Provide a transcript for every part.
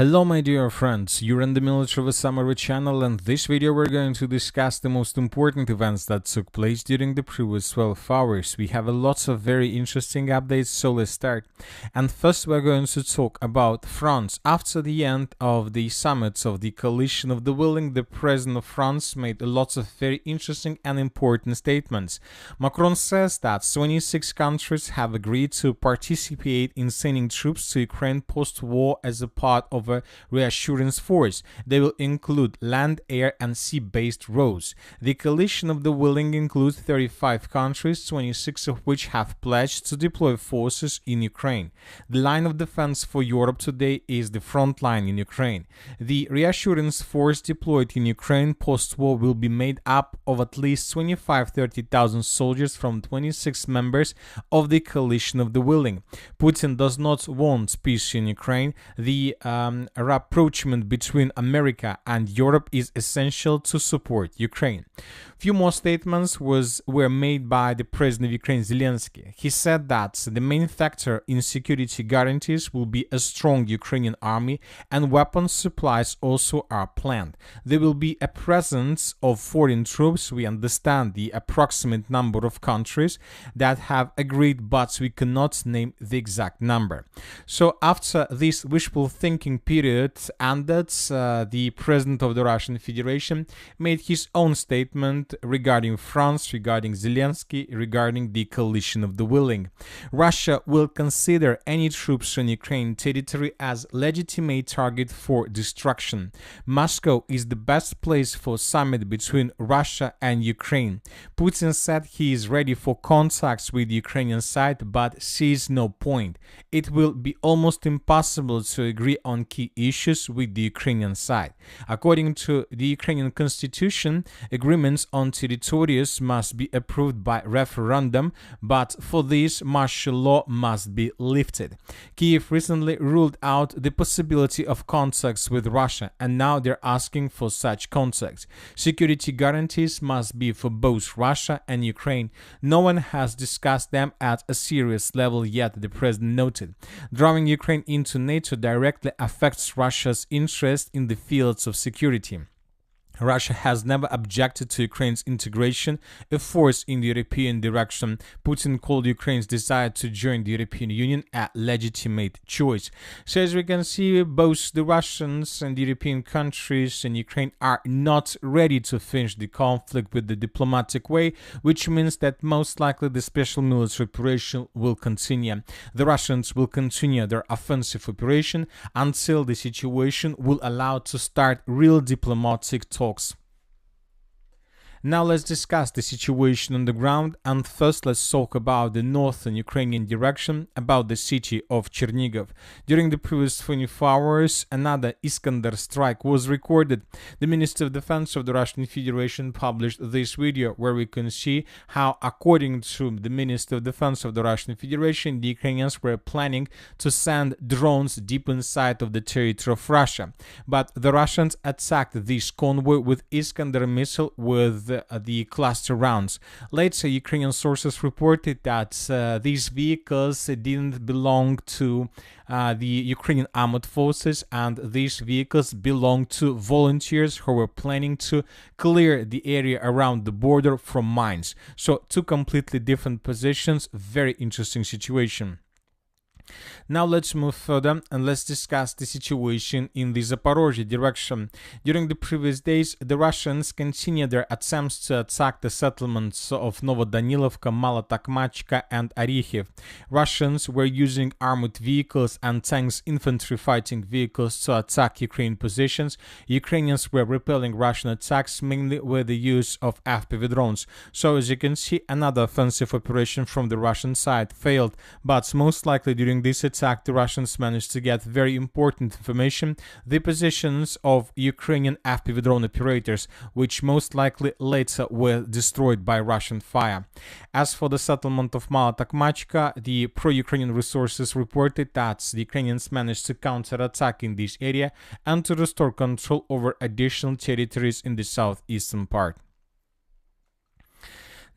Hello my dear friends, you're in the Military Summary channel, and this video we're going to discuss the most important events that took place during the previous 12 hours. We have lots of very interesting updates, so let's start. And first we're going to talk about France. After the end of the summits of the Coalition of the Willing, the President of France made lots of very interesting and important statements. Macron says that 26 countries have agreed to participate in sending troops to Ukraine post-war as a part of a reassurance force. They will include land, air and sea-based roads. The coalition of the willing includes 35 countries, 26 of which have pledged to deploy forces in Ukraine. The line of defense for Europe today is the front line in Ukraine. The reassurance force deployed in Ukraine post-war will be made up of at least 25,000–30,000 soldiers from 26 members of the coalition of the willing. Putin does not want peace in Ukraine. The rapprochement between America and Europe is essential to support Ukraine. Few more statements were made by the President of Ukraine, Zelensky. He said that the main factor in security guarantees will be a strong Ukrainian army, and weapons supplies also are planned. There will be a presence of foreign troops. We understand the approximate number of countries that have agreed, but we cannot name the exact number. So after this wishful thinking period ended, the President of the Russian Federation made his own statement regarding France, regarding Zelensky, regarding the coalition of the willing. Russia will consider any troops on Ukraine territory as legitimate target for destruction. Moscow is the best place for summit between Russia and Ukraine. Putin said he is ready for contacts with the Ukrainian side, but sees no point. It will be almost impossible to agree on key issues with the Ukrainian side. According to the Ukrainian constitution, agreements on territories must be approved by referendum, but for this, martial law must be lifted. Kyiv recently ruled out the possibility of contacts with Russia, and now they're asking for such contacts. Security guarantees must be for both Russia and Ukraine. No one has discussed them at a serious level yet, the president noted. Drawing Ukraine into NATO directly affects Russia's interest in the fields of security. Russia has never objected to Ukraine's integration, a force in the European direction. Putin called Ukraine's desire to join the European Union a legitimate choice. So as we can see, both the Russians and the European countries and Ukraine are not ready to finish the conflict with the diplomatic way, which means that most likely the special military operation will continue. The Russians will continue their offensive operation until the situation will allow to start real diplomatic talks. Now let's discuss the situation on the ground, and first let's talk about the northern Ukrainian direction, about the city of Chernigov. During the previous 24 hours, another Iskander strike was recorded. The Minister of Defense of the Russian Federation published this video where we can see how, according to the Minister of Defense of the Russian Federation, the Ukrainians were planning to send drones deep inside of the territory of Russia. But the Russians attacked this convoy with Iskander missile with the cluster rounds. Later, Ukrainian sources reported that these vehicles didn't belong to the Ukrainian armed forces, and these vehicles belonged to volunteers who were planning to clear the area around the border from mines. So two completely different positions, very interesting situation. Now let's move further and let's discuss the situation in the Zaporozhye direction. During the previous days, the Russians continued their attempts to attack the settlements of Novodanilovka, Malotakmachka and Orikhiv. Russians were using armored vehicles and tanks, infantry fighting vehicles to attack Ukrainian positions. Ukrainians were repelling Russian attacks mainly with the use of FPV drones. So as you can see, another offensive operation from the Russian side failed, but most likely during this attack, the Russians managed to get very important information, the positions of Ukrainian FPV drone operators, which most likely later were destroyed by Russian fire. As for the settlement of Malotakmachka, the pro-Ukrainian resources reported that the Ukrainians managed to counterattack in this area and to restore control over additional territories in the southeastern part.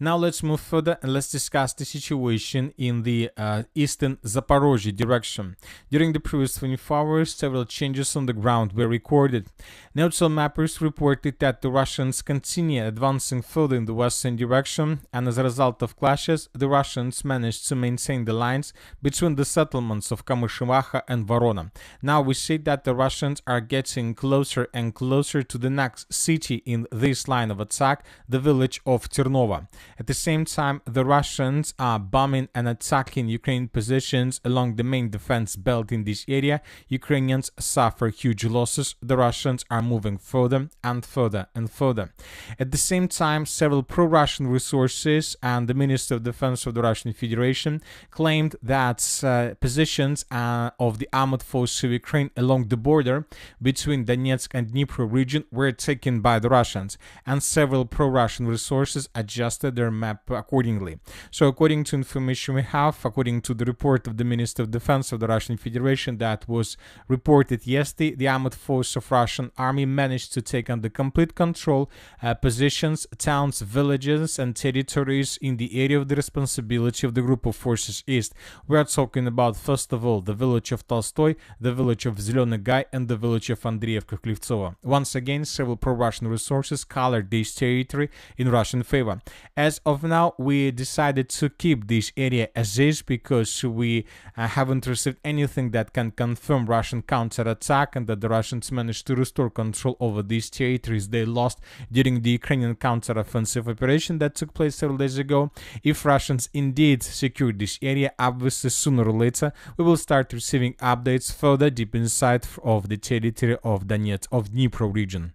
Now let's move further and let's discuss the situation in the eastern Zaporozhye direction. During the previous 24 hours, several changes on the ground were recorded. Neutral mappers reported that the Russians continue advancing further in the western direction, and as a result of clashes, the Russians managed to maintain the lines between the settlements of Kamyshyvaha and Vorona. Now we see that the Russians are getting closer and closer to the next city in this line of attack, the village of Ternova. At the same time, the Russians are bombing and attacking Ukrainian positions along the main defense belt in this area. Ukrainians suffer huge losses. The Russians are moving further and further and further. At the same time, several pro-Russian resources and the Minister of Defense of the Russian Federation claimed that positions of the armored forces of Ukraine along the border between Donetsk and Dnipro region were taken by the Russians, and several pro-Russian resources adjusted their map accordingly. So according to information we have, according to the report of the Minister of Defense of the Russian Federation that was reported yesterday, the armored force of Russian army managed to take under complete control positions, towns, villages and territories in the area of the responsibility of the Group of Forces East. We are talking about, first of all, the village of Tolstoy, the village of Zelený Gai and the village of Andreevka-Klivtsova. Once again, several pro-Russian resources colored this territory in Russian favor. As of now, we decided to keep this area as is because we haven't received anything that can confirm Russian counterattack and that the Russians managed to restore control over these territories they lost during the Ukrainian counteroffensive operation that took place several days ago. If Russians indeed secure this area, obviously sooner or later we will start receiving updates further deep inside of the territory of Donetsk, of Dnipro region.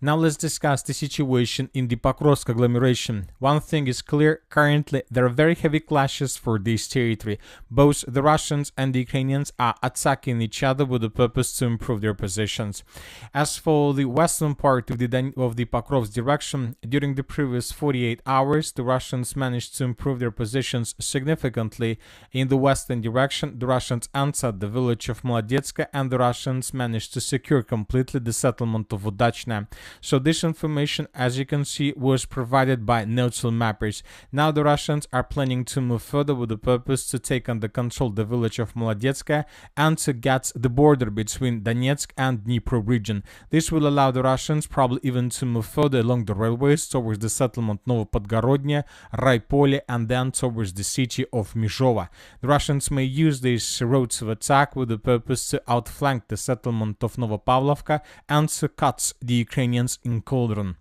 Now let's discuss the situation in the Pokrovsk agglomeration. One thing is clear, currently there are very heavy clashes for this territory. Both the Russians and the Ukrainians are attacking each other with the purpose to improve their positions. As for the western part of the Pokrovsk direction, during the previous 48 hours, the Russians managed to improve their positions significantly in the western direction. The Russians entered the village of Molodetska and the Russians managed to secure completely the settlement of Udachna. So this information, as you can see, was provided by neutral mappers. Now the Russians are planning to move further with the purpose to take under control the village of Molodetska and to get the border between Donetsk and Dnipro region. This will allow the Russians probably even to move further along the railways towards the settlement Novopodgorodnya, Raipole, and then towards the city of Mizhova. The Russians may use these roads of attack with the purpose to outflank the settlement of Novopavlovka and to cut the Ukrainian in Cauldron.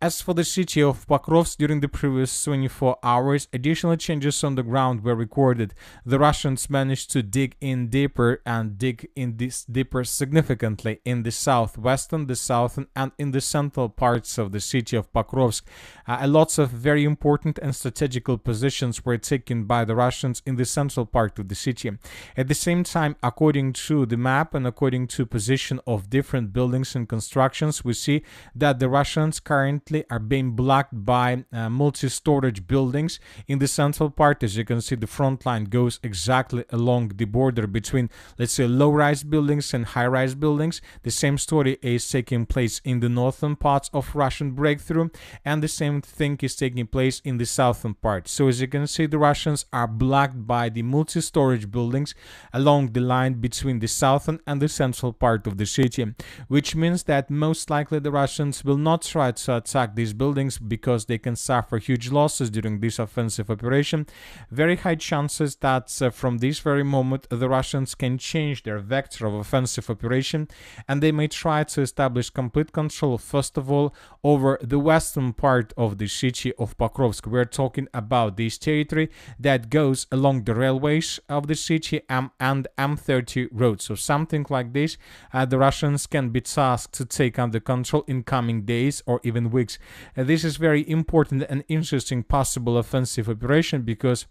As for the city of Pokrovsk, during the previous 24 hours, additional changes on the ground were recorded. The Russians managed to dig in deeper and dig in this deeper significantly in the southwestern, the southern, and in the central parts of the city of Pokrovsk. Lots of very important and strategical positions were taken by the Russians in the central part of the city. At the same time, according to the map and according to position of different buildings and constructions, we see that the Russians currently are being blocked by multi-storage buildings in the central part. As you can see, the front line goes exactly along the border between, let's say, low-rise buildings and high-rise buildings. The same story is taking place in the northern parts of Russian breakthrough, and the same thing is taking place in the southern part. So as you can see, the Russians are blocked by the multi-storage buildings along the line between the southern and the central part of the city, which means that most likely the Russians will not try to attack these buildings because they can suffer huge losses during this offensive operation. Very high chances that from this very moment the Russians can change their vector of offensive operation and they may try to establish complete control, first of all, over the western part of the city of Pokrovsk. We're talking about this territory that goes along the railways of the city and M30 road. So something like this, the Russians can be tasked to take under control in coming days or even weeks. This is very important and interesting possible offensive operation because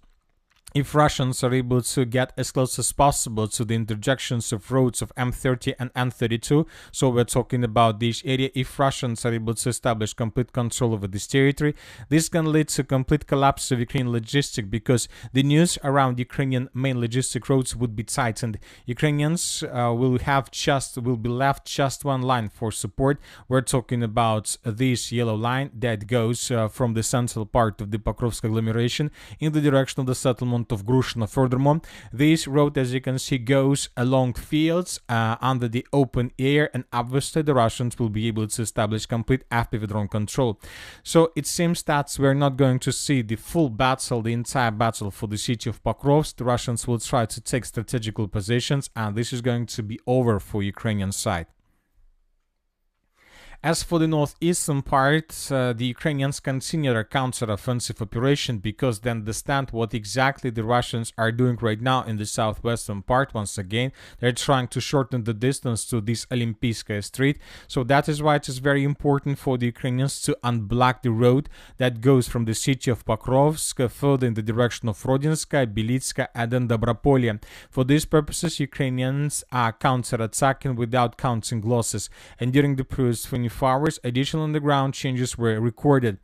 if Russians are able to get as close as possible to the interjections of roads of M30 and N32, so we're talking about this area, if Russians are able to establish complete control over this territory, this can lead to complete collapse of Ukrainian logistics, because the news around Ukrainian main logistic roads would be tightened. Ukrainians will be left just one line for support. We're talking about this yellow line that goes from the central part of the Pokrovsk agglomeration in the direction of the settlement of Grushino. Furthermore, this road, as you can see, goes along fields under the open air, and obviously the Russians will be able to establish complete FPV drone control. So it seems that we're not going to see the full battle, the entire battle for the city of Pokrovsk. The Russians will try to take strategical positions, and this is going to be over for Ukrainian side. As for the northeastern part, the Ukrainians continue their counter-offensive operation because they understand what exactly the Russians are doing right now in the southwestern part. Once again, they're trying to shorten the distance to this Olympiyskaya Street. So that is why it is very important for the Ukrainians to unblock the road that goes from the city of Pokrovsk further in the direction of Rodinska, Belitska, and then Dobropolye. For these purposes, Ukrainians are counter-attacking without counting losses. And during the previous 24 hours, additional underground changes were recorded.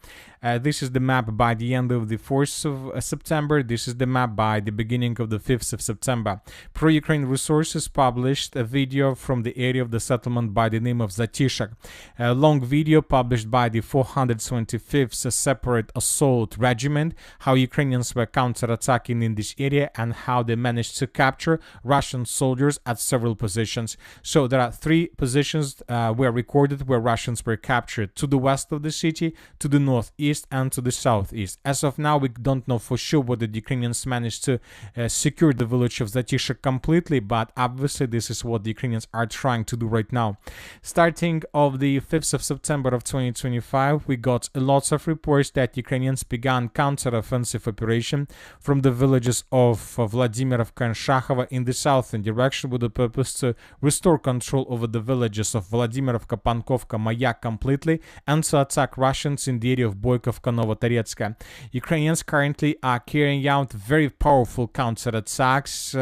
This is the map by the end of the 4th of September. This is the map by the beginning of the 5th of September. Pro-Ukraine Resources published a video from the area of the settlement by the name of Zatishak. A long video published by the 425th Separate Assault Regiment, how Ukrainians were counterattacking in this area and how they managed to capture Russian soldiers at several positions. So there are 3 positions were recorded where Russians were captured: to the west of the city, to the northeast, and to the southeast. As of now, we don't know for sure whether the Ukrainians managed to secure the village of Zatishak completely, but obviously this is what the Ukrainians are trying to do right now. Starting of the 5th of September of 2025, we got lots of reports that Ukrainians began counter-offensive operation from the villages of Vladimirovka and Shakhova in the southern direction, with the purpose to restore control over the villages of Vladimirovka, Pankovka, Mayak completely, and to attack Russians in the area of Boykovka, Novotoretska. Ukrainians currently are carrying out very powerful counterattacks.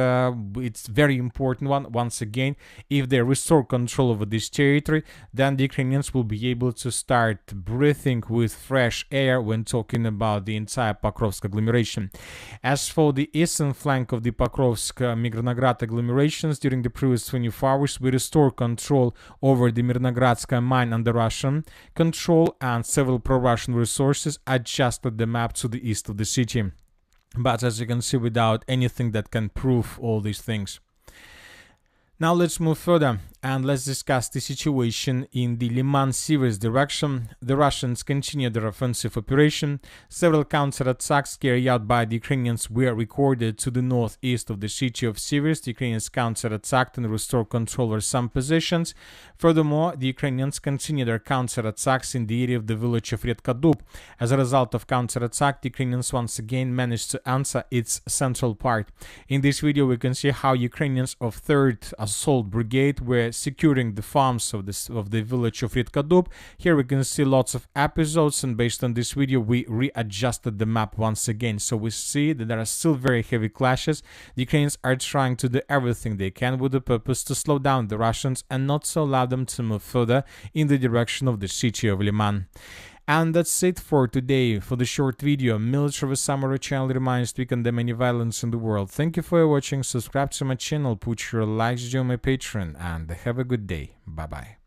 It's very important one. Once again, if they restore control over this territory, then the Ukrainians will be able to start breathing with fresh air when talking about the entire Pokrovsk agglomeration. As for the eastern flank of the Pokrovsk Mirnograd agglomerations, during the previous 24 hours, we restore control over the Mirnogradskaya mine under Russian control, and several pro-Russian resources adjusted the map to the east of the city. But as you can see, without anything that can prove all these things. Now let's move further and let's discuss the situation in the Liman-Siversk direction. The Russians continue their offensive operation. Several counterattacks carried out by the Ukrainians were recorded to the northeast of the city of Siversk. The Ukrainians counterattacked and restored control over some positions. Furthermore, the Ukrainians continue their counterattacks in the area of the village of Redkadub. As a result of counterattack, the Ukrainians once again managed to enter its central part. In this video, we can see how Ukrainians of 3rd Assault Brigade were securing the farms of the village of Redkadub. Here we can see lots of episodes, and based on this video we readjusted the map once again. So we see that there are still very heavy clashes. The Ukrainians are trying to do everything they can with the purpose to slow down the Russians and not to allow them to move further in the direction of the city of Liman. And that's it for today. For the short video, Military Summary channel reminds to condemn any violence in the world. Thank you for watching, subscribe to my channel, put your likes, join my Patreon, and have a good day. Bye bye.